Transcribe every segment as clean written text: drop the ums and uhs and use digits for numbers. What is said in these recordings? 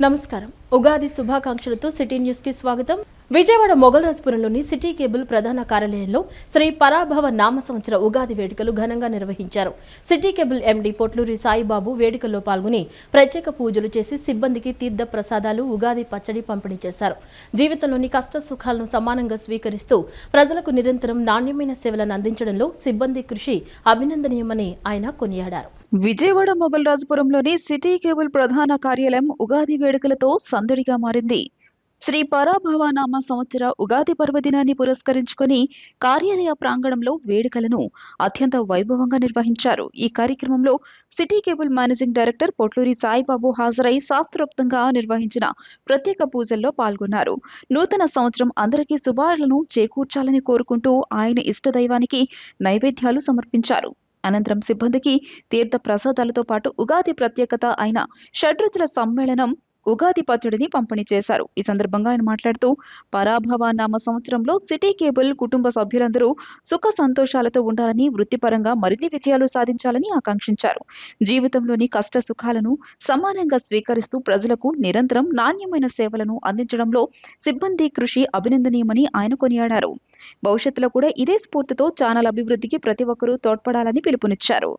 నమస్కారం. Ugadi శుభాకాంక్షలతో city news కి స్వాగతం. విజయవాడ మొగల్రాజ్పురంలోని సిటీ కేబుల్ ప్రధాన కార్యాలయంలో శ్రీ పరాభవ నామ సంవత్సర ఉగాది వేడుకలు ఘనంగా నిర్వహించారు. City cable MD Potluri Saibabu వేడుకల్లో పాల్గొని ప్రత్యేక పూజలు చేసి సిబ్బందికి తీర్థ ప్రసాదాలు, ఉగాది పచ్చడి పంపిణీ చేశారు. జీవితంలోని కష్ట సుఖాలను సమానంగా స్వీకరిస్తూ ప్రజలకు నిరంతరం నాణ్యమైన సేవలను అందించడంలో సిబ్బంది కృషి అభినందనీయమని ఆయన కొనియాడారు. విజయవాడ మొగల్రాజ్పురంలోని సిటీ కేబుల్ ప్రధాన కార్యాలయం ఉగాది వేడుకలతో సందడిగా మారింది. శ్రీ పరాభవ నామ సంవత్సర ఉగాది పర్వదినాన్ని పురస్కరించుకొని కార్యాలయ ప్రాంగణంలో వేడుకలను అత్యంత వైభవంగా నిర్వహించారు. ఈ కార్యక్రమంలో city cable managing director Potluri Saibabu హాజరై శాస్త్రోక్తంగా నిర్వహించిన ప్రత్యేక పూజల్లో పాల్గొన్నారు. నూతన సంవత్సరం అందరికీ శుభాలను చేకూర్చాలని కోరుకుంటూ ఆయన ఇష్టదైవానికి నైవేద్యాలు సమర్పించారు. అనంతరం సిబ్బందికి తీర్థ ప్రసాదాలతో పాటు ఉగాది ప్రత్యేకత అయిన షడ్రుచుల సమ్మేళనం ఉగాది పచ్చడిని పంపిణీ చేశారు. ఈ సందర్భంగా ఆయన మాట్లాడుతూ పరాభవ నామ సంవత్సరంలో సిటీ కేబుల్ కుటుంబ సభ్యులందరూ సుఖ సంతోషాలతో ఉండాలని, వృత్తిపరంగా మరిన్ని విజయాలు సాధించాలని ఆకాంక్షించారు. జీవితంలోని కష్ట సుఖాలను సమానంగా స్వీకరిస్తూ ప్రజలకు నిరంతరం నాణ్యమైన సేవలను అందించడంలో సిబ్బంది కృషి అభినందనీయమని ఆయన కొనియాడారు. భవిష్యత్తులో కూడా ఇదే స్ఫూర్తితో ఛానల్ అభివృద్ధికి ప్రతి ఒక్కరూ తోడ్పడాలని పిలుపునిచ్చారు.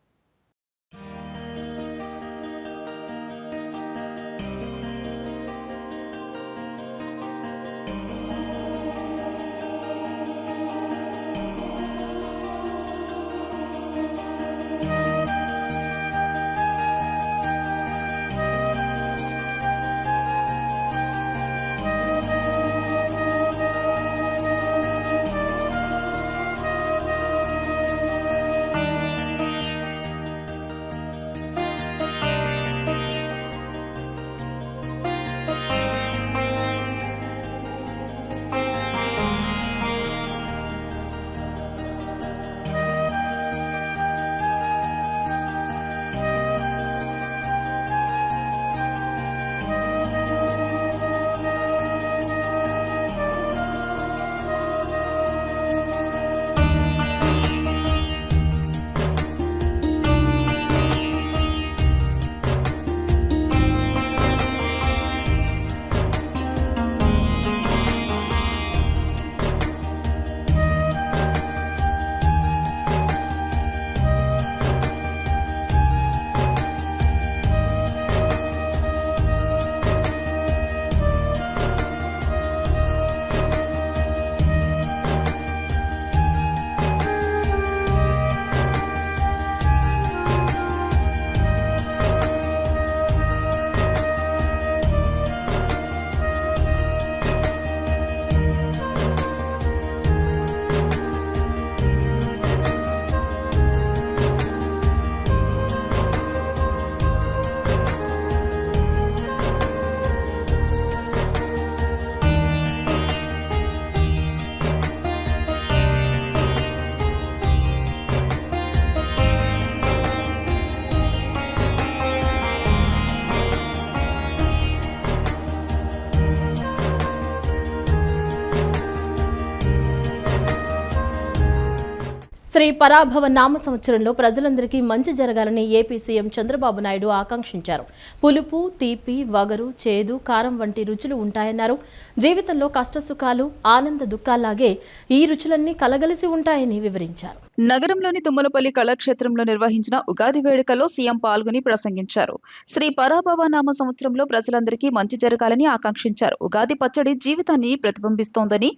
శ్రీ పరాభవ నామ సంవత్సరంలో ప్రజలందరికీ మంచి జరగాలని ఏపీ సీఎం చంద్రబాబు నాయుడు ఆకాంక్షించారు. పులుపు, తీపి, వగరు, చేదు, కారం వంటి రుచులు ఉంటాయన్నారు. జీవితంలో కష్టసుఖాలు, ఆనంద దుఃఖాల్లాగే ఈ రుచులన్నీ కలగలిసి ఉంటాయని వివరించారు. నగరంలోని తుమ్మలపల్లి కళాక్షేత్రంలో నిర్వహించిన ఉగాది వేడుకలో సీఎం పాల్గొని ప్రసంగించారు. శ్రీ పరాభవ నామ సంవత్సరంలో ప్రజలందరికీ మంచి జరగాలని ఆకాంక్షించారు. ఉగాది పచ్చడి జీవితాన్ని ప్రతిబింబిస్తోందని,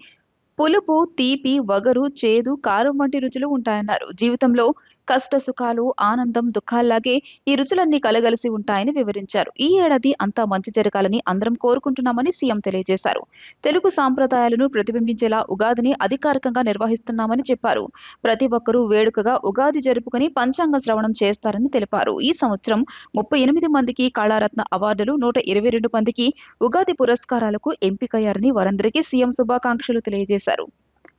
పులుపు, తీపి, వగరు, చేదు, కారం వంటి రుచులు ఉంటాయన్నారు. జీవితంలో కష్ట సుఖాలు, ఆనందం, దుఃఖాల్లాగే ఈ రుచులన్నీ కలగలిసి ఉంటాయని వివరించారు. ఈ ఏడాది అంతా మంచి జరగాలని అందరం కోరుకుంటున్నామని సీఎం తెలియజేశారు. తెలుగు సాంప్రదాయాలను ప్రతిబింబించేలా ఉగాదిని అధికారికంగా నిర్వహిస్తున్నామని చెప్పారు. ప్రతి ఒక్కరూ వేడుకగా ఉగాది జరుపుకుని పంచాంగ శ్రవణం చేస్తారని తెలిపారు. ఈ సంవత్సరం 38 మందికి కళారత్న అవార్డులు, 122 మందికి ఉగాది పురస్కారాలకు ఎంపికయ్యారని వారందరికీ సీఎం శుభాకాంక్షలు తెలియజేశారు.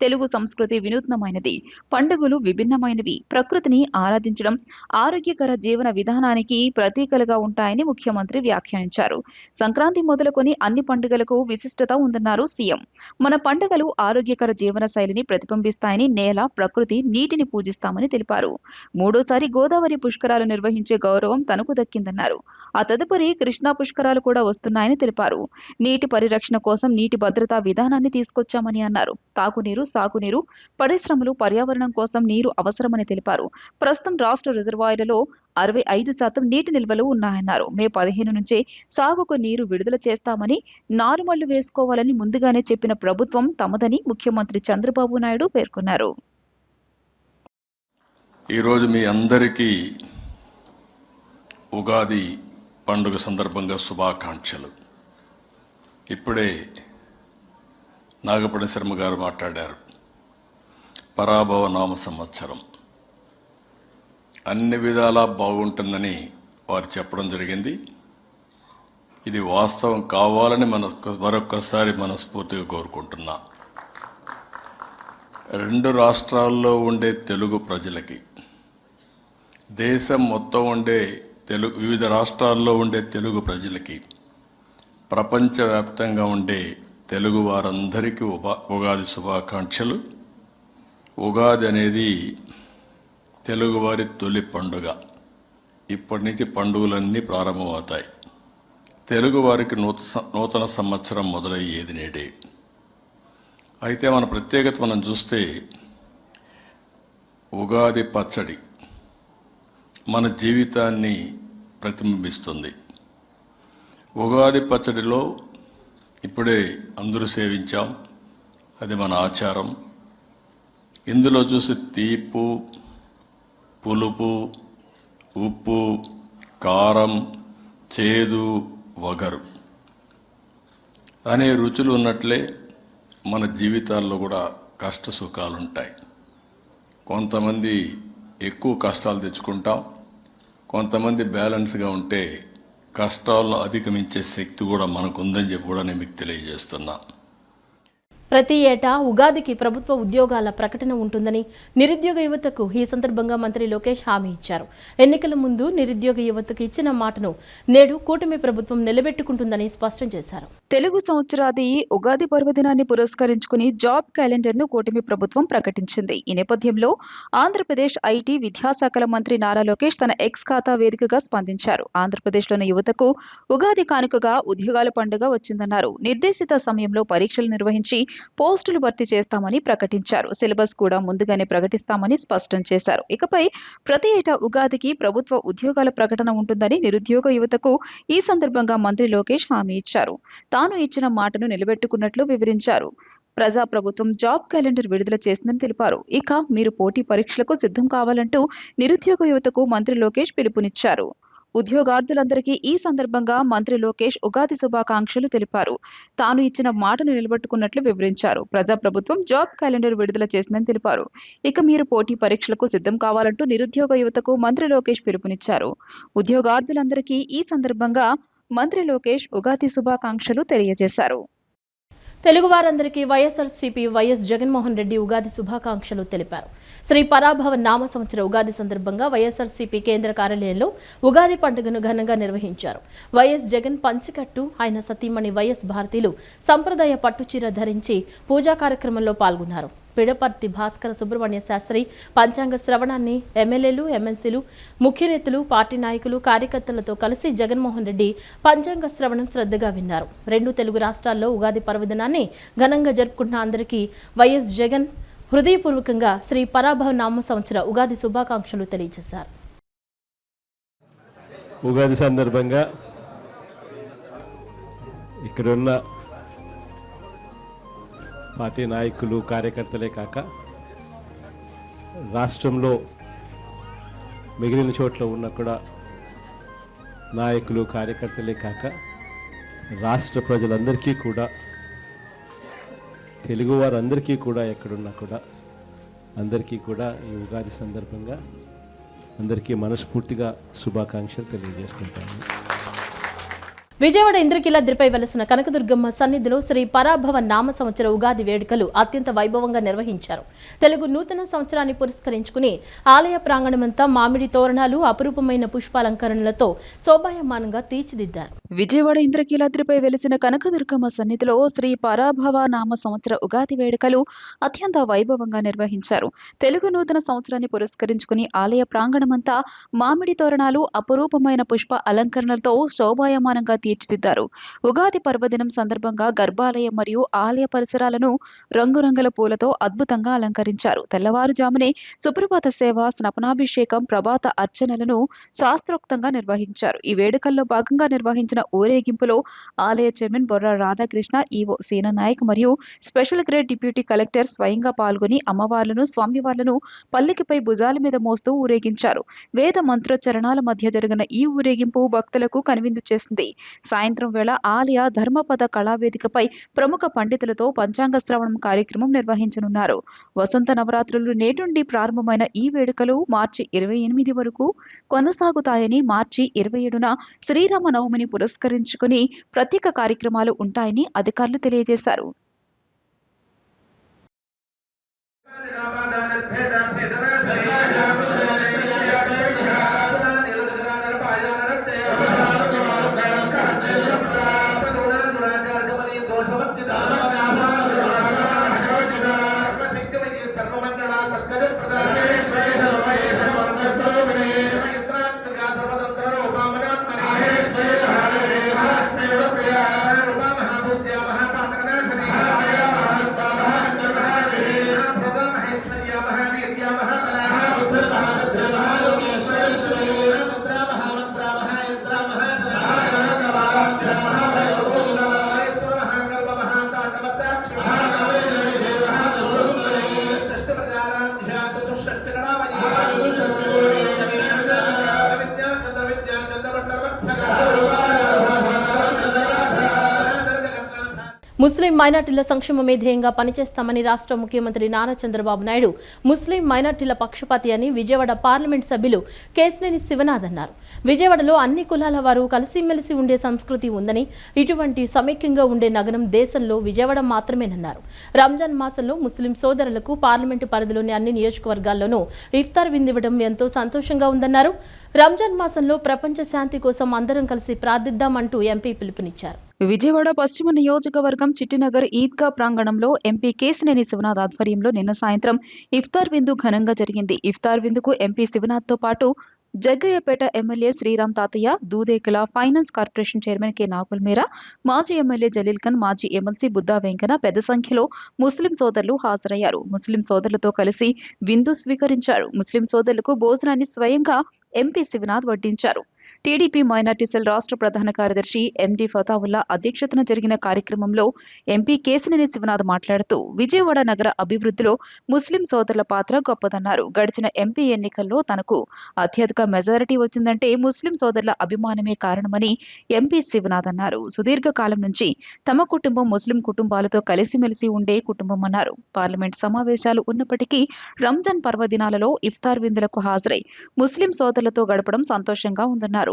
తెలుగు సంస్కృతి వినూత్నమైనది, పండుగలు విభిన్నమైనవి, ప్రకృతిని ఆరాధించడం, ఆరోగ్యకర జీవన విధానానికి ప్రతీకలుగా ఉంటాయని ముఖ్యమంత్రి వ్యాఖ్యానించారు. సంక్రాంతి మొదలుకొని అన్ని పండుగలకు విశిష్టత ఉందన్నారు సీఎం. మన పండుగలు ఆరోగ్యకర జీవన శైలిని ప్రతిబింబిస్తాయని, నేల, ప్రకృతి, నీటిని పూజిస్తామని తెలిపారు. మూడోసారి గోదావరి పుష్కరాలు నిర్వహించే గౌరవం తనకు దక్కిందన్నారు. ఆ తదుపరి కృష్ణా పుష్కరాలు కూడా వస్తున్నాయని తెలిపారు. నీటి పరిరక్షణ కోసం నీటి భద్రతా విధానాన్ని తీసుకొచ్చామని అన్నారు. తాగునీరు, సాగునీరు, పరిశ్రమలు, పర్యావరణం కోసం నీరు అవసరమని తెలిపారు. ప్రస్తుతం రాష్ట్ర రిజర్వాయర్లలో 65% నీటి నిల్వలు ఉన్నాయన్నారు. మే 15 నుంచే సాగుకు నీరు విడుదల చేస్తామని, నారుమళ్లు వేసుకోవాలని ముందుగానే చెప్పిన ప్రభుత్వం తమదని ముఖ్యమంత్రి చంద్రబాబు నాయుడు పేర్కొన్నారు. ఈరోజు మీ అందరికీ ఉగాది పండుగ సందర్భంగా శుభాకాంక్షలు. ఇప్పుడే నాగపడి శర్మ గారు మాట్లాడారు. పరాభవ నామ సంవత్సరం అన్ని విధాలా బాగుంటుందని వారు చెప్పడం జరిగింది. ఇది వాస్తవం కావాలని మరొక్కసారి మనస్ఫూర్తిగా కోరుకుంటున్నా. 2 రాష్ట్రాల్లో ఉండే తెలుగు ప్రజలకి, దేశం మొత్తం ఉండే వివిధ రాష్ట్రాల్లో ఉండే తెలుగు ప్రజలకి, ప్రపంచవ్యాప్తంగా ఉండే తెలుగు వారందరికీ ఉగాది శుభాకాంక్షలు. ఉగాది అనేది తెలుగువారి తొలి పండుగ. ఇప్పటి నుంచి పండుగలన్నీ ప్రారంభమవుతాయి. తెలుగువారికి నూతన సంవత్సరం మొదలయ్యేది నేడే. అయితే మన ప్రత్యేకత మనం చూస్తే ఉగాది పచ్చడి మన జీవితాన్ని ప్రతిబింబిస్తుంది. ఉగాది పచ్చడిలో ఇప్పుడే అందరూ సేవించాం, అది మన ఆచారం. ఇందులో చూసి తీపు, పులుపు, ఉప్పు, కారం, చేదు, వగరు అనే రుచులు ఉన్నట్లే మన జీవితాల్లో కూడా కష్ట సుఖాలుంటాయి. కొంతమంది ఎక్కువ కష్టాలు తెచ్చుకుంటాం, కొంతమంది బ్యాలెన్స్గా ఉంటే కష్టాలను అధిగమించే శక్తి కూడా మనకుందని చెప్పి కూడా నేను మీకు తెలియజేస్తున్నా. ప్రతి ఏటా ఉగాదికి ప్రభుత్వ ఉద్యోగాల ప్రకటన ఉంటుందని నిరుద్యోగ యువతకు ఈ సందర్భంగా మంత్రి లోకేష్ హామీ ఇచ్చారు. ఎన్నికల ముందు నిరుద్యోగ యువతకు ఇచ్చిన మాటను నేడు కూటమి ప్రభుత్వం నిలబెట్టుకుంటుందని స్పష్టం చేశారు. తెలుగు సంవత్సరాది ఉగాది పర్వదినాన్ని పురస్కరించుకుని జాబ్ క్యాలెండర్ ను కూటమి ప్రభుత్వం ప్రకటించింది. ఈ నేపథ్యంలో ఆంధ్రప్రదేశ్ ఐటీ విద్యాశాఖల మంత్రి నారా లోకేష్ తన ఎక్స్ ఖాతా వేదికగా స్పందించారు. ఆంధ్రప్రదేశ్లోని యువతకు ఉగాది కానుకగా ఉద్యోగాల పండుగ వచ్చిందన్నారు. నిర్దేశిత సమయంలో పరీక్షలు నిర్వహించి పోస్టులు భర్తీ చేస్తామని ప్రకటించారు. సిలబస్ కూడా ముందుగానే ప్రకటిస్తామని స్పష్టం చేశారు. ఇకపై ప్రతి ఏటా ఉగాదికి ప్రభుత్వ ఉద్యోగాల ప్రకటన ఉంటుందని నిరుద్యోగ యువతకు ఈ సందర్భంగా మంత్రి లోకేష్ హామీ ఇచ్చారు. తాను ఇచ్చిన మాటను నిలబెట్టుకున్నట్లు వివరించారు. ప్రజాప్రభుత్వం జాబ్ క్యాలెండర్ విడుదల చేసిందని తెలిపారు. ఇక మీరు పోటీ పరీక్షలకు సిద్ధం కావాలంటూ నిరుద్యోగ యువతకు మంత్రి లోకేష్ పిలుపునిచ్చారు. ఉద్యోగార్థులందరికీ ఈ సందర్భంగా మంత్రి లోకేష్ ఉగాది శుభాకాంక్షలు తెలిపారు. తాను ఇచ్చిన మాటను నిలబెట్టుకున్నట్లు వివరించారు. ప్రజాప్రభుత్వం జాబ్ క్యాలెండర్ విడుదల చేసిందని తెలిపారు. ఇక మీరు పోటీ పరీక్షలకు సిద్ధం కావాలంటూ నిరుద్యోగ యువతకు మంత్రి లోకేష్ పిలుపునిచ్చారు. ఉద్యోగార్థులందరికీ ఈ సందర్భంగా మంత్రి లోకేష్ ఉగాది శుభాకాంక్షలు తెలియజేశారు. తెలుగువారందరికీ వైఎస్ఆర్సీపీ వైఎస్ జగన్మోహన్ రెడ్డి ఉగాది శుభాకాంక్షలు తెలిపారు. శ్రీ పరాభవ నామ సంవత్సర ఉగాది సందర్భంగా వైఎస్ఆర్సీపీ కేంద్ర కార్యాలయంలో ఉగాది పండుగను ఘనంగా నిర్వహించారు. వైఎస్ జగన్ పంచకట్టు, ఆయన సతీమణి వైఎస్ భారతీలు సంప్రదాయ పట్టుచీర ధరించి పూజా కార్యక్రమంలో పాల్గొన్నారు. పిడపర్తి భాస్కర సుబ్రహ్మణ్య శాస్త్రి పంచాంగ శ్రవణాన్ని ఎమ్మెల్యేలు, ఎమ్మెల్సీలు, ముఖ్య నేతలు, పార్టీ నాయకులు, కార్యకర్తలతో కలిసి జగన్మోహన్ రెడ్డి పంచాంగ శ్రవణం శ్రద్ధగా విన్నారు. 2 తెలుగు రాష్ట్రాల్లో ఉగాది పర్వదినాన్ని ఘనంగా జరుపుకుంటున్న అందరికీ వైఎస్ జగన్ హృదయపూర్వకంగా శ్రీ పరాభవ నామ సంవత్సర ఉగాది శుభాకాంక్షలు తెలియజేశారు. ఉగాది సందర్భంగా ఇక్కడున్న పార్టీ నాయకులు, కార్యకర్తలే కాక రాష్ట్రంలో మిగిలిన చోట్ల ఉన్న కూడా నాయకులు, కార్యకర్తలే కాక రాష్ట్ర ప్రజలందరికీ కూడా, తెలుగు వారందరికీ కూడా, ఎక్కడున్నా కూడా అందరికీ కూడా ఈ ఉగాది సందర్భంగా అందరికీ మనస్ఫూర్తిగా శుభాకాంక్షలు తెలియజేసుకుంటాను. విజయవాడ ఇంద్రకీలాద్రిపై వెలసిన కనకదుర్గమ్మ సన్నిధిలో శ్రీ పరాభవ నామ సంవత్సర ఉగాది వేడుకలు అత్యంత వైభవంగా నిర్వహించారు. తెలుగు నూతన సంవత్సరాన్ని పురస్కరించుకుని ఆలయ ప్రాంగణమంతా మామిడి తోరణాలు, అపురూపమైన పుష్పాలంకరణలతో శోభాయమానంగా తీర్చిదిద్దారు. విజయవాడ ఇంద్రకీలాద్రిపై వెలిసిన కనకదుర్గమ్మ సన్నిధిలో శ్రీ పరాభవ నామ సంవత్సర ఉగాది వేడుకలు అత్యంత వైభవంగా నిర్వహించారు. తెలుగు నూతన సంవత్సరాన్ని పురస్కరించుకుని ఆలయ ప్రాంగణమంతా మామిడి తోరణాలు, అపురూపమైన పుష్ప అలంకరణలతో శోభాయమానంగా తీర్చిదిద్దారు. ఉగాది పర్వదినం సందర్భంగా గర్భాలయం మరియు ఆలయ పరిసరాలను రంగురంగుల పూలతో అద్భుతంగా అలంకరించారు. తెల్లవారుజామునే సుప్రభాత సేవ, స్నపనాభిషేకం, ప్రభాత అర్చనలను శాస్త్రోక్తంగా నిర్వహించారు. ఈ వేడుకల్లో భాగంగా నిర్వహించిన ఊరేగింపులో ఆలయ చైర్మన్ బొర్రా రాధాకృష్ణ, ఈవో సీనానాయక్ మరియు స్పెషల్ గ్రేడ్ డిప్యూటీ కలెక్టర్ స్వయంగా పాల్గొని అమ్మవార్లను, స్వామివార్లను పల్లకిపై భుజాల మీద మోస్తూ ఊరేగించారు. వేద మంత్రోచ్చరణాల మధ్య జరిగిన ఈ ఊరేగింపు భక్తులకు కనువిందు చేసింది. సాయంత్రం వేళ ఆలయ ధర్మపద కళావేదికపై ప్రముఖ పండితులతో పంచాంగ శ్రవణం కార్యక్రమం నిర్వహించనున్నారు. వసంత నవరాత్రులు నేటి నుండి ప్రారంభమైన ఈ వేడుకలు మార్చి 28 వరకు కొనసాగుతాయని, మార్చి 27న శ్రీరామ నవమిని పురస్కరించుకుని ప్రత్యేక కార్యక్రమాలు ఉంటాయని అధికారులు తెలియజేశారు. ముస్లిం మైనార్టీల సంక్షేమమే ధ్యేయంగా పనిచేస్తామని రాష్ట్ర ముఖ్యమంత్రి నారా చంద్రబాబు నాయుడు ముస్లిం మైనార్టీల పక్షపాతి అని విజయవాడ పార్లమెంట్ సభ్యులు కేశినేని శివనాథ్ అన్నారు. విజయవాడలో అన్ని కులాల వారు కలిసిమెలిసి ఉండే సంస్కృతి ఉందని, ఇటువంటి సమైక్యంగా ఉండే నగరం దేశంలో విజయవాడ మాత్రమేనన్నారు. రంజాన్ మాసంలో ముస్లిం సోదరులకు పార్లమెంటు పరిధిలోని అన్ని నియోజకవర్గాల్లోనూ ఇఫ్తార్ విందివ్వడం ఎంతో సంతోషంగా ఉందన్నారు. రంజాన్ మాసంలో ప్రపంచ శాంతి కోసం అందరం కలిసి ప్రార్థిద్దామంటూ ఎంపీ పిలుపునిచ్చారు. విజయవాడ పశ్చిమ నియోజకవర్గం చిట్టినగర్ ఈద్గా ప్రాంగణంలో ఎంపీ కేశినేని శివనాథ్ ఆధ్వర్యంలో నిన్న సాయంత్రం ఇఫ్తార్ విందు ఘనంగా జరిగింది. ఇఫ్తార్ విందుకు ఎంపీ శివనాథ్తో పాటు Jaggayyapeta MLA Sriram Tatayya, Dudekula finance corporation chairman K Nagul Meera, మాజీ ఎమ్మెల్యే జలీల్ ఖాన్, మాజీ ఎమ్మెల్సీ బుద్దా వెంకన్న పెద్ద సంఖ్యలో ముస్లిం సోదరులు హాజరయ్యారు. ముస్లిం సోదరులతో కలిసి విందు స్వీకరించారు. ముస్లిం సోదరులకు భోజనాన్ని స్వయంగా ఎంపీ శివనాథ్ వడ్డించారు. టీడీపీ మైనార్టీ సెల్ రాష్ట్ర ప్రధాన కార్యదర్శి ఎండి ఫతావుల్లా అధ్యక్షతన జరిగిన కార్యక్రమంలో ఎంపీ కేశినేని శివనాథ్ మాట్లాడుతూ విజయవాడ నగర అభివృద్ధిలో ముస్లిం సోదరుల పాత్ర గొప్పదన్నారు. గడిచిన ఎంపీ ఎన్నికల్లో తనకు అత్యధిక మెజారిటీ వచ్చిందంటే ముస్లిం సోదరుల అభిమానమే కారణమని ఎంపీ శివనాథ్ అన్నారు. సుదీర్ఘకాలం నుంచి తమ కుటుంబం ముస్లిం కుటుంబాలతో కలిసిమెలిసి ఉండే కుటుంబమన్నారు. పార్లమెంట్ సమావేశాలు ఉన్నప్పటికీ రంజాన్ పర్వదినాలలో ఇఫ్తార్ విందులకు హాజరై ముస్లిం సోదరులతో గడపడం సంతోషంగా ఉందన్నారు.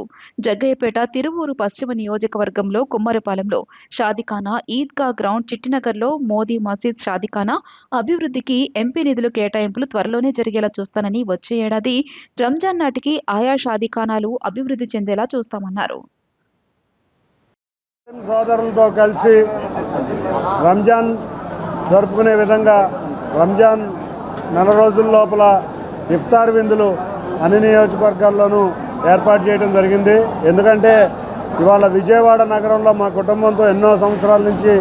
జగ్గయ్యపేట, తిరువూరు పశ్చిమ నియోజకవర్గంలో కుమ్మరిపాలెంలో షాదిఖానా, ఈద్గా గ్రౌండ్, చిట్టినగర్లో మోదీ మసీద్ షాదిఖానా అభివృద్ధికి ఎంపీ నిధులు కేటాయింపులు త్వరలోనే జరిగేలా చూస్తానని, వచ్చే ఏడాది రంజాన్ నాటికి ఆయా షాదిఖానాలు అభివృద్ధి చెందేలా చూస్తామన్నారు. సోదరులతో కలిసి రంజాన్ జరుపుకునే విధంగా రంజాన్ నెల రోజుల లోపల ఇఫ్తార్ విందులు అన్ని నియోజకవర్గాల్లోనూ ఏర్పాటు చేయడం జరిగింది. ఎందుకంటే ఇవాళ విజయవాడ నగరంలో మా కుటుంబంతో ఎన్నో సంవత్సరాల నుంచి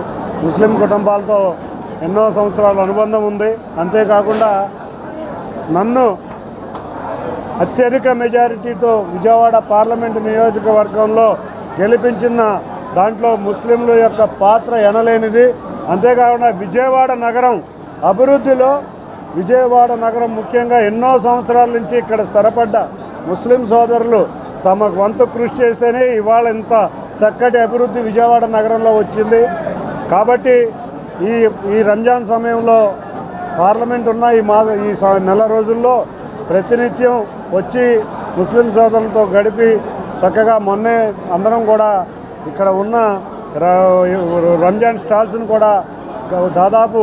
ముస్లిం కుటుంబాలతో ఎన్నో సంవత్సరాల అనుబంధం ఉంది. అంతేకాకుండా నన్ను అత్యధిక మెజారిటీతో విజయవాడ పార్లమెంటు నియోజకవర్గంలో గెలిపించిన దాంట్లో ముస్లింల యొక్క పాత్ర ఎనలేనిది. అంతేకాకుండా విజయవాడ నగరం అభివృద్ధిలో విజయవాడ నగరం ముఖ్యంగా ఎన్నో సంవత్సరాల నుంచి ఇక్కడ స్థిరపడ్డ ముస్లిం సోదరులు తమ వంతు కృషి చేస్తేనే ఇవాళ ఇంత చక్కటి అభివృద్ధి విజయవాడ నగరంలో వచ్చింది. కాబట్టి ఈ రంజాన్ సమయంలో పార్లమెంట్ ఉన్న ఈ నెల రోజుల్లో ప్రతినిత్యం వచ్చి ముస్లిం సోదరులతో గడిపి చక్కగా మొన్నే అందరం కూడా ఇక్కడ ఉన్న రంజాన్ స్టాల్స్ను కూడా దాదాపు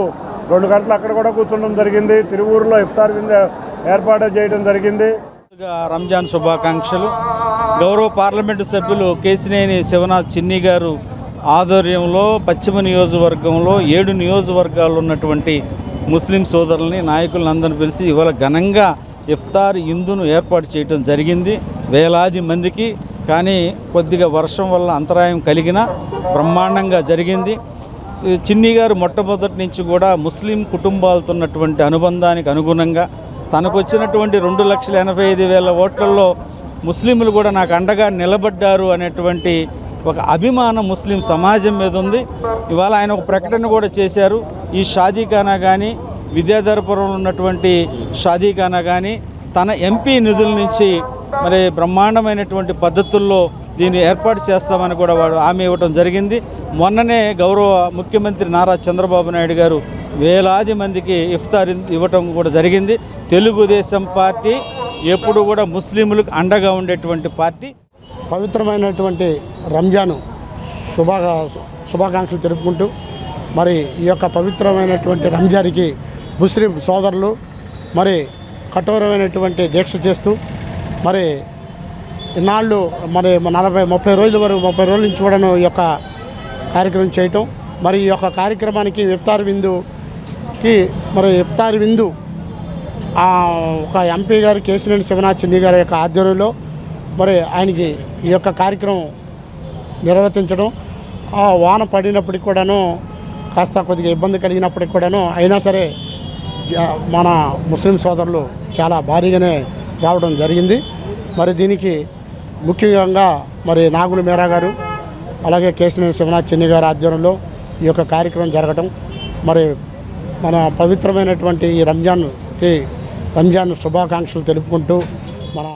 2 గంటలు అక్కడ కూడా కూర్చోవడం జరిగింది. తిరువూరులో ఇఫ్తార్ విందు ఏర్పాటు చేయడం జరిగింది. రంజాన్ శుభాకాంక్షలు. గౌరవ పార్లమెంటు సభ్యులు కేశినేని శివనాథ్ చిన్ని గారు ఆధ్వర్యంలో పశ్చిమ నియోజకవర్గంలో 7 నియోజకవర్గాల్లో ఉన్నటువంటి ముస్లిం సోదరుల్ని నాయకులను అందరిని పిలిచి ఇవాళ ఘనంగా ఇఫ్తార్ ఇందును ఏర్పాటు చేయడం జరిగింది. వేలాది మందికి, కానీ కొద్దిగా వర్షం వల్ల అంతరాయం కలిగిన బ్రహ్మాండంగా జరిగింది. చిన్ని గారు మొట్టమొదటి నుంచి కూడా ముస్లిం కుటుంబాలతో ఉన్నటువంటి అనుబంధానికి అనుగుణంగా తనకు వచ్చినటువంటి 2,85,000 ఓట్లలో ముస్లింలు కూడా నాకు అండగా నిలబడ్డారు అనేటువంటి ఒక అభిమానం ముస్లిం సమాజం మీద ఉంది. ఇవాళ ఆయన ఒక ప్రకటన కూడా చేశారు. ఈ షాదీఖానా కానీ విద్యాధరపురంలో ఉన్నటువంటి షాదీఖానా కానీ తన ఎంపీ నిధుల నుంచి మరి బ్రహ్మాండమైనటువంటి పద్ధతుల్లో దీన్ని ఏర్పాటు చేస్తామని కూడా వాడు హామీ ఇవ్వడం జరిగింది. మొన్ననే గౌరవ ముఖ్యమంత్రి నారా చంద్రబాబు నాయుడు గారు వేలాది మందికి ఇఫ్తార్ ఇవ్వటం కూడా జరిగింది. తెలుగుదేశం పార్టీ ఎప్పుడు కూడా ముస్లింలకు అండగా ఉండేటువంటి పార్టీ. పవిత్రమైనటువంటి రంజాను శుభాకాంక్షలు తెలుపుకుంటూ మరి ఈ యొక్క పవిత్రమైనటువంటి రంజాన్కి ముస్లిం సోదరులు మరి కఠోరమైనటువంటి దీక్ష చేస్తూ మరి ఇన్నాళ్ళు మరి 30 రోజుల నుంచి కూడా ఈ యొక్క కార్యక్రమం చేయటం, మరి ఈ యొక్క కార్యక్రమానికి ఇఫ్తార్ విందు ఒక ఎంపీ గారు కేశినేని శివనాథ్ చిన్ని గారి యొక్క ఆధ్వర్యంలో మరి ఆయనకి ఈ యొక్క కార్యక్రమం నిర్వర్తించడం, వాన పడినప్పటికి కూడాను కాస్త కొద్దిగా ఇబ్బంది కలిగినప్పటికి కూడాను అయినా సరే మన ముస్లిం సోదరులు చాలా భారీగానే రావడం జరిగింది. మరి దీనికి ముఖ్యంగా మరి నాగుల మీరా గారు అలాగే కేశినేని శివనాథ్ చిన్ని గారి ఆధ్వర్యంలో ఈ యొక్క కార్యక్రమం జరగటం, మరి మన పవిత్రమైనటువంటి ఈ రంజాన్ శుభాకాంక్షలు తెలుపుకుంటూ మన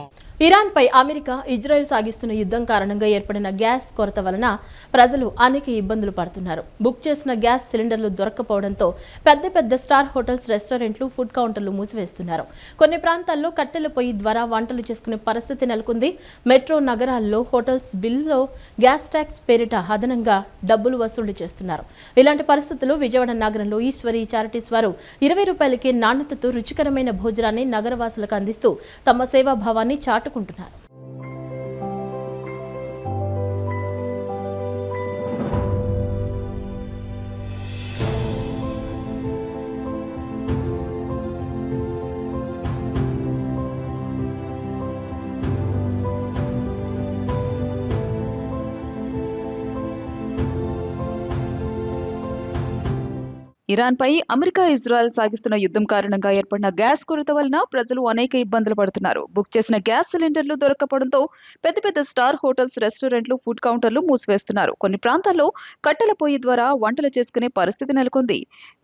ఇరాన్పై అమెరికా, ఇజ్రాయెల్ సాగిస్తున్న యుద్ధం కారణంగా ఏర్పడిన గ్యాస్ కొరత వలన ప్రజలు అనేక ఇబ్బందులు పడుతున్నారు. బుక్ చేసిన గ్యాస్ సిలిండర్లు దొరక్కపోవడంతో పెద్ద పెద్ద స్టార్ హోటల్స్, రెస్టారెంట్లు, ఫుడ్ కౌంటర్లు మూసివేస్తున్నారు. కొన్ని ప్రాంతాల్లో కట్టెల పొయ్యి ద్వారా వంటలు చేసుకునే పరిస్థితి నెలకొంది. మెట్రో నగరాల్లో హోటల్స్ బిల్లులో గ్యాస్ ట్యాక్స్ పేరిట అదనంగా డబ్బులు వసూలు చేస్తున్నారు. ఇలాంటి పరిస్థితుల్లో విజయవాడ నగరంలో ఈశ్వరి చారిటీస్ వారు 20 రూపాయలకే నాణ్యతతో రుచికరమైన భోజనాన్ని నగరవాసులకు అందిస్తూ తమ సేవాభావాన్ని చాటుకుంటున్నారు. ఇరాన్పై అమెరికా, ఇజ్రాయెల్ సాగిస్తున్న యుద్ధం కారణంగా ఏర్పడిన గ్యాస్ కొరత వలన ప్రజలు అనేక ఇబ్బందులు పడుతున్నారు. బుక్ చేసిన గ్యాస్ సిలిండర్లు దొరక్కపోవడంతో పెద్ద పెద్ద స్టార్ హోటల్స్, రెస్టారెంట్లు, ఫుడ్ కౌంటర్లు మూసివేస్తున్నారు. కొన్ని ప్రాంతాల్లో కట్టెల పొయ్యి ద్వారా వంటలు చేసుకునే పరిస్థితి నెలకొంది.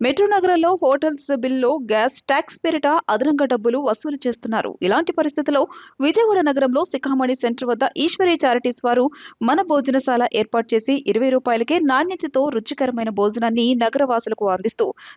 మెట్రో నగరాల్లో హోటల్స్ బిల్లో గ్యాస్ ట్యాక్స్ పేరిట అదనంగా డబ్బులు వసూలు చేస్తున్నారు. ఇలాంటి పరిస్థితుల్లో విజయవాడ నగరంలో శిఖామణి సెంటర్ వద్ద ఈశ్వరి చారిటీస్ వారు మన భోజనశాల ఏర్పాటు చేసి 20 రూపాయలకే నాణ్యతతో రుచికరమైన భోజనాన్ని నగరవాసులకు అందిస్తారు.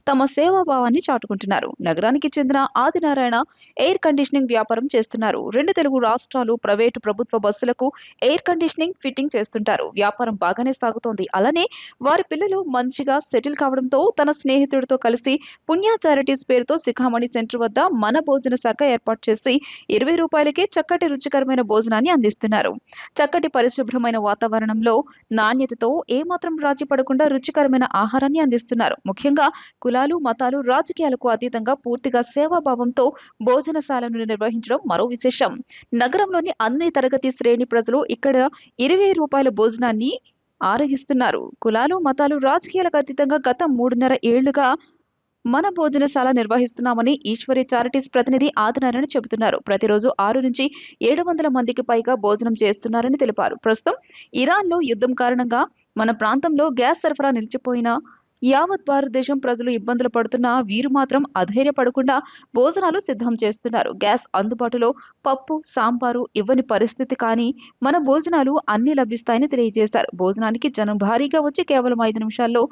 తమ సేవాభావాన్ని చాటుకుంటున్నారు. నగరానికి చెందిన ఆదినారాయణ ఎయిర్ కండిషనింగ్ వ్యాపారం చేస్తున్నారు. 2 తెలుగు రాష్ట్రాలు ప్రైవేటు, ప్రభుత్వ బస్సులకు ఎయిర్ కండిషనింగ్ ఫిట్టింగ్ చేస్తుంటారు. వ్యాపారం బాగానే సాగుతోంది. అలానే వారి పిల్లలు మంచిగా సెటిల్ కావడంతో తన స్నేహితుడితో కలిసి పుణ్య చారిటీస్ పేరుతో శిఖామణి సెంటర్ వద్ద మన భోజన శాఖ ఏర్పాటు చేసి 20 రూపాయలకే చక్కటి రుచికరమైన భోజనాన్ని అందిస్తున్నారు. చక్కటి పరిశుభ్రమైన వాతావరణంలో నాణ్యతతో ఏమాత్రం రాజీ పడకుండా రుచికరమైన ఆహారాన్ని అందిస్తున్నారు. ముఖ్యంగా కులాలు, మతాలు, రాజకీయాలకు అతీతంగా పూర్తిగా సేవాభావంతో భోజనశాలను నిర్వహించడం మరో విశేషం. నగరంలోని అన్ని తరగతి శ్రేణి ప్రజలు ఇక్కడ 20 రూపాయల భోజనాన్ని ఆరగిస్తున్నారు. కులాలు, మతాలు, రాజకీయాలకు అతీతంగా గత 3.5 ఏళ్లుగా మన భోజనశాల నిర్వహిస్తున్నామని ఈశ్వరి చారిటీస్ ప్రతినిధి ఆదినారాయణ చెబుతున్నారు. ప్రతిరోజు 6 నుంచి 700 మందికి పైగా భోజనం చేస్తున్నారని తెలిపారు. ప్రస్తుతం ఇరాన్లో యుద్ధం కారణంగా మన ప్రాంతంలో గ్యాస్ సరఫరా నిలిచిపోయిన యావత్ భారతదేశం ప్రజలు ఇబ్బందులు పడుతున్నా వీరు మాత్రం అధైర్యపడకుండా భోజనాలు సిద్ధం చేస్తున్నారు. గ్యాస్ అందుబాటులో పప్పు, సాంబారు ఇవ్వని పరిస్థితి, కానీ మన భోజనాలు అన్ని లభిస్తాయని తెలియజేశారు. భోజనానికి జనం భారీగా వచ్చి కేవలం 5 నిమిషాల్లో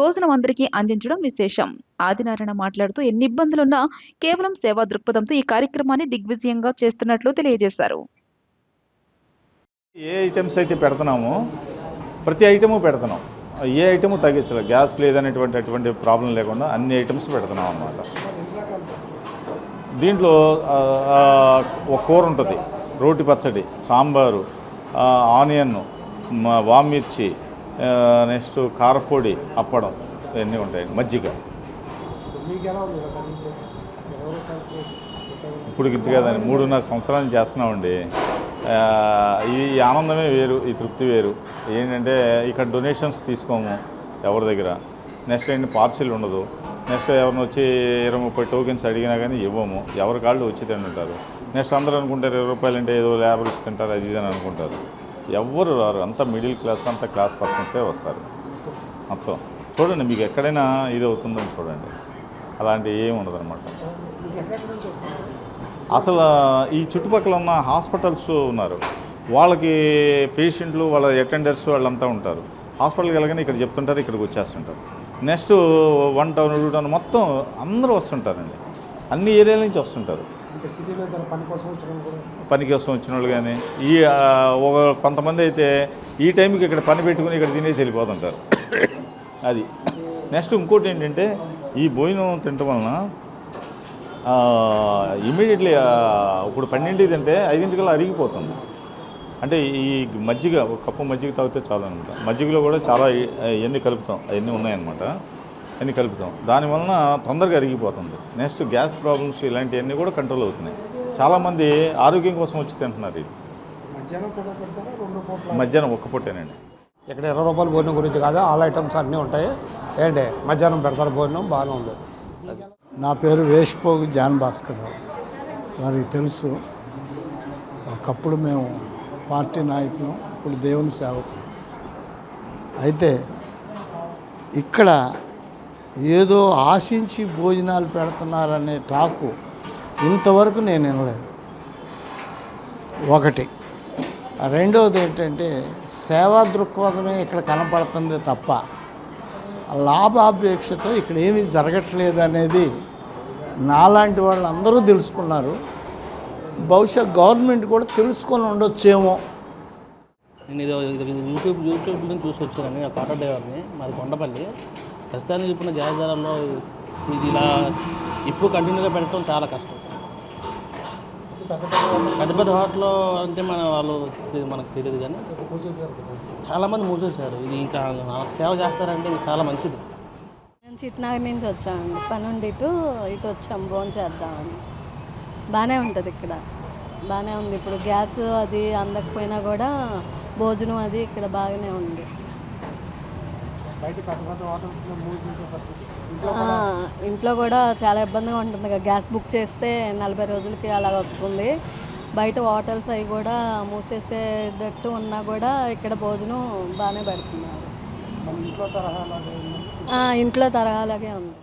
భోజనం అందరికీ అందించడం విశేషం. ఆదినారాయణ మాట్లాడుతూ ఎన్ని ఇబ్బందులున్నా కేవలం సేవా దృక్పథంతో ఈ కార్యక్రమాన్ని దిగ్విజయంగా చేస్తున్నట్లు తెలియజేశారు. ఏ ఐటమ్స్ అయితే పెడుతున్నామో ప్రతి ఐటము పెడుతున్నాం. ఏ ఐటము తగ్గించలేదు. గ్యాస్ లేదనేటువంటి ప్రాబ్లం లేకుండా అన్ని ఐటమ్స్ పెడుతున్నాం అన్నమాట. దీంట్లో ఒక కూర ఉంటుంది, రోటి పచ్చడి, సాంబారు, ఆనియన్, వామిర్చి, నెక్స్ట్ కారపొడి, అప్పడం, ఇవన్నీ ఉంటాయి. మజ్జిగ ఇప్పుడు గిచ్చి కదండి 3.5 సంవత్సరాలు చేస్తున్నామండి. ఈ ఆనందమే వేరు, ఈ తృప్తి వేరు. ఏంటంటే ఇక్కడ డొనేషన్స్ తీసుకోము ఎవరి దగ్గర. నెక్స్ట్ ఏంటి పార్సిల్ ఉండదు. నెక్స్ట్ ఎవరిని వచ్చి 20-30 టోకెన్స్ అడిగినా కానీ ఇవ్వము. ఎవరి కాళ్ళు వచ్చి తింటుంటారు. నెక్స్ట్ అందరూ అనుకుంటారు 20 రూపాయలు అంటే ఏదో లేబర్స్ తింటారు అది ఇదని అనుకుంటారు. ఎవ్వరు రారు. అంతా మిడిల్ క్లాస్, అంతా క్లాస్ పర్సన్సే వస్తారు మొత్తం. చూడండి మీకు ఎక్కడైనా ఇది అవుతుందని చూడండి. అలాంటి ఏమి ఉండదు అనమాట. అసలు ఈ చుట్టుపక్కల ఉన్న హాస్పిటల్స్ ఉన్నారు, వాళ్ళకి పేషెంట్లు, వాళ్ళ అటెండర్స్ వాళ్ళంతా ఉంటారు. హాస్పిటల్కి వెళ్ళగానే ఇక్కడ చెప్తుంటారు, ఇక్కడికి వచ్చేస్తుంటారు. నెక్స్ట్ 1 టౌన్ 2 టౌన్ మొత్తం అందరూ వస్తుంటారండి. అన్ని ఏరియాల నుంచి వస్తుంటారు. పని కోసం వచ్చిన వాళ్ళు కానీ కొంతమంది అయితే ఈ టైంకి ఇక్కడ పని పెట్టుకుని ఇక్కడ తినేసి వెళ్ళిపోతుంటారు. అది నెక్స్ట్ ఇంకోటి ఏంటంటే ఈ భోజనం తినటం వలన ఇమీడియట్లీ ఇప్పుడు 12ంటికి తింటే 5ంటికల్లా అరిగిపోతుంది. అంటే ఈ మజ్జిగ, ఒక కప్పు మజ్జిగ తాగితే చాలు అనమాట. మజ్జిగలో కూడా చాలా ఎన్ని కలుపుతాం, అవన్నీ ఉన్నాయన్నమాట. అన్నీ కలుపుతాం. దానివలన తొందరగా అరిగిపోతుంది. నెక్స్ట్ గ్యాస్ ప్రాబ్లమ్స్ ఇలాంటివన్నీ కూడా కంట్రోల్ అవుతున్నాయి. చాలామంది ఆరోగ్యం కోసం వచ్చి తింటున్నారు. ఇది మధ్యాహ్నం ఒక్క పూటేనండి. ఇక్కడ 20 రూపాయల భోజనం గురించి కాదు, ఆల్ ఐటమ్స్ అన్నీ ఉంటాయి. ఏంటి మధ్యాహ్నం పెడతారు భోజనం, బాగానే ఉంది. నా పేరు వేష్పోగు జాన్ భాస్కర్ రావు. వారికి తెలుసు, ఒకప్పుడు మేము పార్టీ నాయకులం, ఇప్పుడు దేవుని సేవకు. అయితే ఇక్కడ ఏదో ఆశించి భోజనాలు పెడుతున్నారనే టాకు ఇంతవరకు నేను వినలేదు. ఒకటి. రెండవది ఏంటంటే సేవా దృక్పథమే ఇక్కడ కనపడుతుంది తప్ప లాభాపేక్షతో ఇక్కడ ఏమీ జరగట్లేదు అనేది నాలాంటి వాళ్ళందరూ తెలుసుకున్నారు. బహుశా గవర్నమెంట్ కూడా తెలుసుకొని ఉండొచ్చేమో. నేను యూట్యూబ్ నుంచి చూసి వచ్చాను. నేను ఆటో డ్రైవర్ని, మాది కొండపల్లి. ప్రస్తుతానికి ఇప్పుడు గ్యాస్ ధరల్లో ఇది ఇలా ఇప్పుడు కంటిన్యూగా పెట్టడం చాలా కష్టం. పెద్ద పెద్ద హోటల్లో అంటే వాళ్ళు మనకు తెలియదు కానీ చాలామంది మూసేశారు. ఇది ఇంకా సేవ చేస్తారంటే ఇది చాలా మంచిది. నేను చిట్నగర్ నుంచి వచ్చామండి. పని ఉండి ఇటు వచ్చాము భోజనం చేద్దామని. బాగానే ఉంటుంది ఇక్కడ, బాగానే ఉంది. ఇప్పుడు గ్యాస్ అది అందకపోయినా కూడా భోజనం అది ఇక్కడ బాగానే ఉంది. ఇంట్లో కూడా చాలా ఇబ్బందిగా ఉంటుంది కదా. గ్యాస్ బుక్ చేస్తే 40 రోజులకి అలా వస్తుంది. బయట హోటల్స్ అవి కూడా మూసేసేటట్టు ఉన్నా కూడా ఇక్కడ భోజనం బాగానే పెడుతున్నారు. ఇంట్లో తరహాలాగే ఉంది.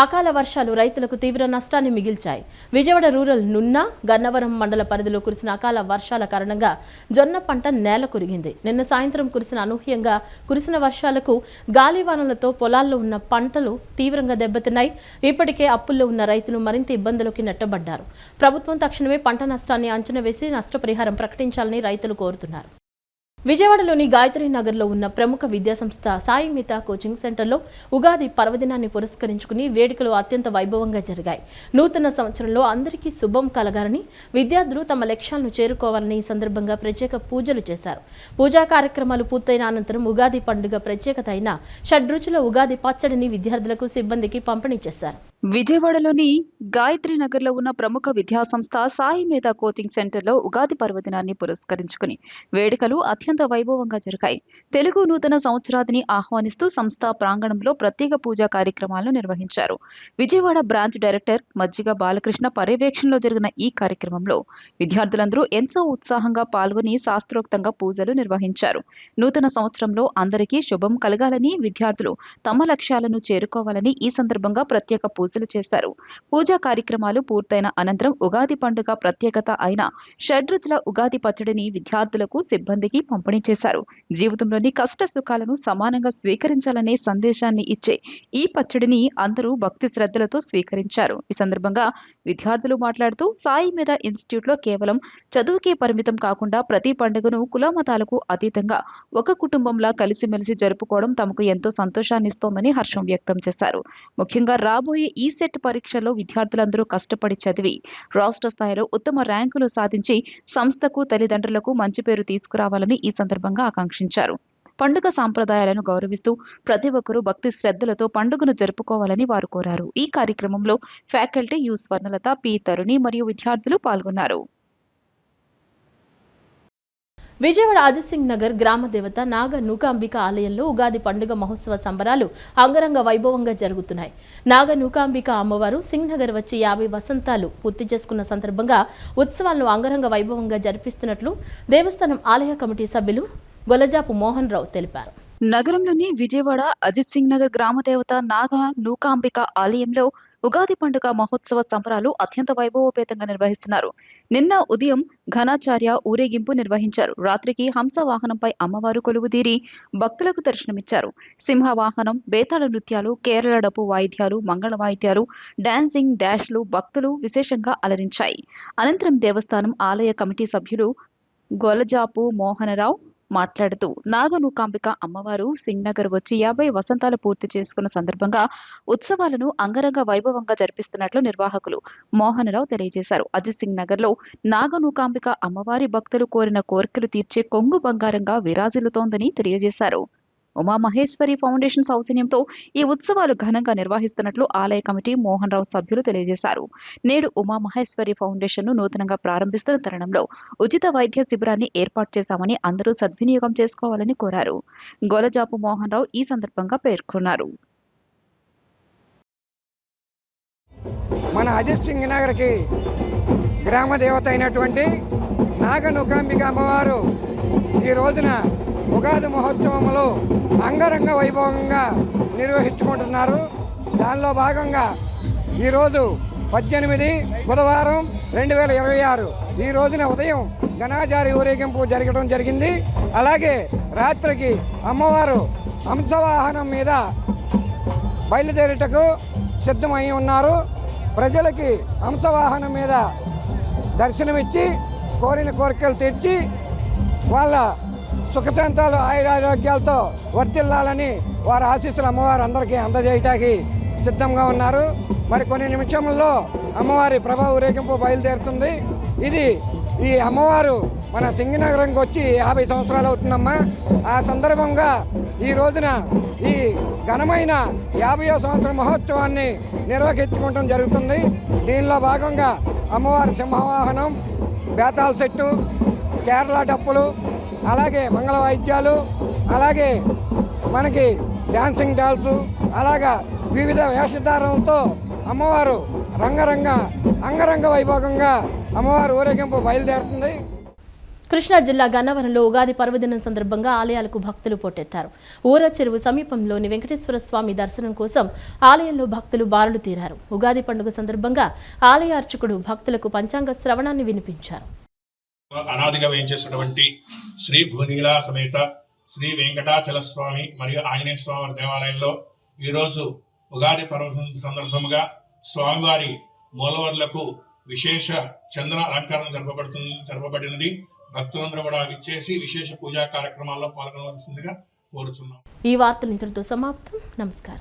అకాల వర్షాలు రైతులకు తీవ్ర నష్టాన్ని మిగిల్చాయి. విజయవాడ రూరల్ నున్న, గన్నవరం మండల పరిధిలో కురిసిన అకాల వర్షాల కారణంగా జొన్న పంట నేల కురిగింది. నిన్న సాయంత్రం అనూహ్యంగా కురిసిన వర్షాలకు గాలివానలతో పొలాల్లో ఉన్న పంటలు తీవ్రంగా దెబ్బతిన్నాయి. ఇప్పటికే అప్పుల్లో ఉన్న రైతులు మరింత ఇబ్బందులకు నెట్టబడ్డారు. ప్రభుత్వం తక్షణమే పంట నష్టాన్ని అంచనా వేసి నష్టపరిహారం ప్రకటించాలని రైతులు కోరుతున్నారు. విజయవాడలోని గాయత్రి నగర్లో ఉన్న ప్రముఖ విద్యాసంస్థ సాయి మితా కోచింగ్ సెంటర్లో ఉగాది పర్వదినాన్ని పురస్కరించుకుని వేడుకలు అత్యంత వైభవంగా జరిగాయి. నూతన సంవత్సరంలో అందరికీ శుభం కలగాలని, విద్యార్థులు తమ లక్ష్యాలను చేరుకోవాలని ఈ సందర్భంగా ప్రత్యేక పూజలు చేశారు. పూజా కార్యక్రమాలు పూర్తయిన అనంతరం ఉగాది పండుగ ప్రత్యేకత అయిన షడ్రుచుల ఉగాది పచ్చడిని విద్యార్థులకు, సిబ్బందికి పంపిణీ చేశారు. విజయవాడలోని గాయత్రి నగర్లో ఉన్న ప్రముఖ విద్యాసంస్థ సాయి మేధా కోచింగ్ సెంటర్లో ఉగాది పర్వదినాన్ని పురస్కరించుకుని వేడుకలు అత్యంత వైభవంగా జరిగాయి. తెలుగు నూతన సంవత్సరాదిని ఆహ్వానిస్తూ సంస్థ ప్రాంగణంలో ప్రత్యేక పూజా కార్యక్రమాలను నిర్వహించారు. విజయవాడ బ్రాంచ్ డైరెక్టర్ మజ్జిగ బాలకృష్ణ పర్యవేక్షణలో జరిగిన ఈ కార్యక్రమంలో విద్యార్థులందరూ ఎంతో ఉత్సాహంగా పాల్గొని శాస్త్రోక్తంగా పూజలు నిర్వహించారు. నూతన సంవత్సరంలో అందరికీ శుభం కలగాలని, విద్యార్థులు తమ లక్ష్యాలను చేరుకోవాలని ఈ సందర్భంగా ప్రత్యేక పూజ పూజలు చేశారు. పూజా కార్యక్రమాలు పూర్తయిన అనంతరం ఉగాది పండుగ ప్రత్యేకత అయిన షడ్రుచుల ఉగాది పచ్చడిని విద్యార్థులకు, సిబ్బందికి పంపిణీ చేశారు. జీవితంలోని కష్ట సుఖాలను సమానంగా స్వీకరించాలనే సందేశాన్ని ఇచ్చే ఈ పచ్చడిని అందరూ భక్తి శ్రద్ధలతో స్వీకరించారు. ఈ సందర్భంగా విద్యార్థులు మాట్లాడుతూ సాయి మీద ఇన్స్టిట్యూట్ లో కేవలం చదువుకే పరిమితం కాకుండా ప్రతి పండుగను కులమతాలకు అతీతంగా ఒక కుటుంబంలా కలిసిమెలిసి జరుపుకోవడం తమకు ఎంతో సంతోషాన్నిస్తోందని హర్షం వ్యక్తం చేశారు. ముఖ్యంగా రాబోయే ఈ సెట్ పరీక్షల్లో విద్యార్థులందరూ కష్టపడి చదివి రాష్ట్ర స్థాయిలో ఉత్తమ ర్యాంకులు సాధించి సంస్థకు, తల్లిదండ్రులకు మంచి పేరు తీసుకురావాలని ఈ సందర్భంగా ఆకాంక్షించారు. పండుగ సాంప్రదాయాలను గౌరవిస్తూ ప్రతి ఒక్కరూ భక్తి శ్రద్ధలతో పండుగను జరుపుకోవాలని వారు కోరారు. ఈ కార్యక్రమంలో ఫ్యాకల్టీ యు స్వర్ణలత, పి తరుణి మరియు విద్యార్థులు పాల్గొన్నారు. విజయవాడ ఆదిసింగ్ నగర్ గ్రామ దేవత నాగ నూకాంబిక ఆలయంలో ఉగాది పండుగ మహోత్సవ సంబరాలు అంగరంగ వైభవంగా జరుగుతున్నాయి. నాగ నూకాంబిక అమ్మవారు సింగ్ నగర్ వచ్చి 50 వసంతాలు పూర్తి చేసుకున్న సందర్భంగా ఉత్సవాలను అంగరంగ వైభవంగా జరిపిస్తున్నట్లు దేవస్థానం ఆలయ కమిటీ సభ్యులు గొలజాపు మోహన్ రావు తెలిపారు. నగరంలోని విజయవాడ అజిత్ సింగ్ నగర్ గ్రామ దేవత నాగ నూకాంబిక ఆలయంలో ఉగాది పండుగ మహోత్సవ సంబరాలు అత్యంత వైభవోపేతంగా నిర్వహిస్తున్నారు. నిన్న ఉదయం ఘనాచార్య ఊరేగింపు నిర్వహించారు. రాత్రికి హంస వాహనంపై అమ్మవారు కొలువుదీరి భక్తులకు దర్శనమిచ్చారు. సింహ వాహనం, బేతాళ నృత్యాలు, కేరళ డప్పు వాయిద్యాలు, మంగళ వాయిద్యాలు, డాన్సింగ్, డాష్లు భక్తులు విశేషంగా అలరించాయి. అనంతరం దేవస్థానం ఆలయ కమిటీ సభ్యులు గొలజాపు మోహనరావు మాట్లాడుతూ నాగనూకాంబిక అమ్మవారు సింగ్ నగర్ వచ్చి 50 వసంతాలు పూర్తి చేసుకున్న సందర్భంగా ఉత్సవాలను అంగరంగ వైభవంగా జరిపిస్తున్నట్లు నిర్వాహకులు మోహనరావు తెలియజేశారు. అజిత్ సింగ్ నగర్ లో నాగనూకాంబిక అమ్మవారి భక్తులు కోరిన కోరికలు తీర్చే కొంగు బంగారంగా విరాజిల్లుతోందని తెలియజేశారు. ఉమామహేశ్వరి ఫౌండేషన్ సౌజన్యంతో ఈ ఉత్సవాలు ఘనంగా నిర్వహిస్తున్నట్లు ఆలయ కమిటీ మోహన్ రావు సభ్యులు తెలియజేశారు. నేడు ఉమామహేశ్వరి ఫౌండేషన్ ను నూతనంగా ప్రారంభిస్తున్న తరుణంలో ఉచిత వైద్య శిబిరాన్ని ఏర్పాటు చేశామని అందరూ సద్వినియోగం చేసుకోవాలని కోరారు. గొలజాపు మోహన్ రావు ఈ సందర్భంగా పేర్కొన్నారు. మన అజిత్ సింగ్ నగర్కి గ్రామ దేవత అయినటువంటి నాగనూకాంబిక అమ్మవారు ఈ రోజున ఉగాది మహోత్సవంలో అంగరంగ వైభవంగా నిర్వహించుకుంటున్నారు. దానిలో భాగంగా ఈరోజు 18 బుధవారం 2026 ఈ రోజున ఉదయం ఘనాచారి ఊరేగింపు జరగడం జరిగింది. అలాగే రాత్రికి అమ్మవారు హంసవాహనం మీద బయలుదేరుటకు సిద్ధమై ఉన్నారు. ప్రజలకి హంసవాహనం మీద దర్శనమిచ్చి కోరిన కోరికలు తీర్చి వాళ్ళ సుఖశాంతాలు, ఆయురారోగ్యాలతో వర్తిల్లాలని వారి ఆశీస్సులు అమ్మవారు అందరికీ అందజేయటానికి సిద్ధంగా ఉన్నారు. మరి కొన్ని నిమిషంలో అమ్మవారి ప్రభా ఊరేగింపు బయలుదేరుతుంది. ఈ అమ్మవారు మన సింగనగరంకి వచ్చి 50 సంవత్సరాలు అవుతుందమ్మా. ఆ సందర్భంగా ఈ రోజున ఈ ఘనమైన 50వ సంవత్సర మహోత్సవాన్ని నిర్వహించుకోవడం జరుగుతుంది. దీనిలో భాగంగా అమ్మవారి సింహవాహనం, బేతాళ సెట్టు, కేరళ డప్పులు, అలాగే మంగళ వాయిద్యాలు, అలాగే మనకి డాన్సింగ్ డాల్స్, అలాగా వివిధ వేషధారణలతో అమ్మవారు అంగరంగ వైభవంగా అమ్మవారు ఊరేగింపు బయలుదేరుతుంది. కృష్ణా జిల్లా గన్నవరంలో ఉగాది పర్వదినం సందర్భంగా ఆలయాలకు భక్తులు పోటెత్తారు. ఊర చెరువు సమీపంలోని వెంకటేశ్వర స్వామి దర్శనం కోసం ఆలయంలో భక్తులు బారులు తీరారు. ఉగాది పండుగ సందర్భంగా ఆలయ అర్చకుడు భక్తులకు పంచాంగ శ్రవణాన్ని వినిపించారు. అనాదిగా వేయించేసినటువంటి శ్రీ భూనీలా సమేత శ్రీ వెంకటాచల స్వామి మరియు ఆంజనేయ స్వామి దేవాలయంలో ఈరోజు ఉగాది పర్వదినం సందర్భంగా స్వామివారి మూలవర్లకు విశేష చంద్ర అలంకరణ జరపబడినది. భక్తులందరూ కూడా విచ్చేసి విశేష పూజా కార్యక్రమాల్లో పాల్గొనవలసిందిగా కోరుచున్నాం. ఈ వార్తలు ఇంతటితో సమాప్తం. నమస్కారం.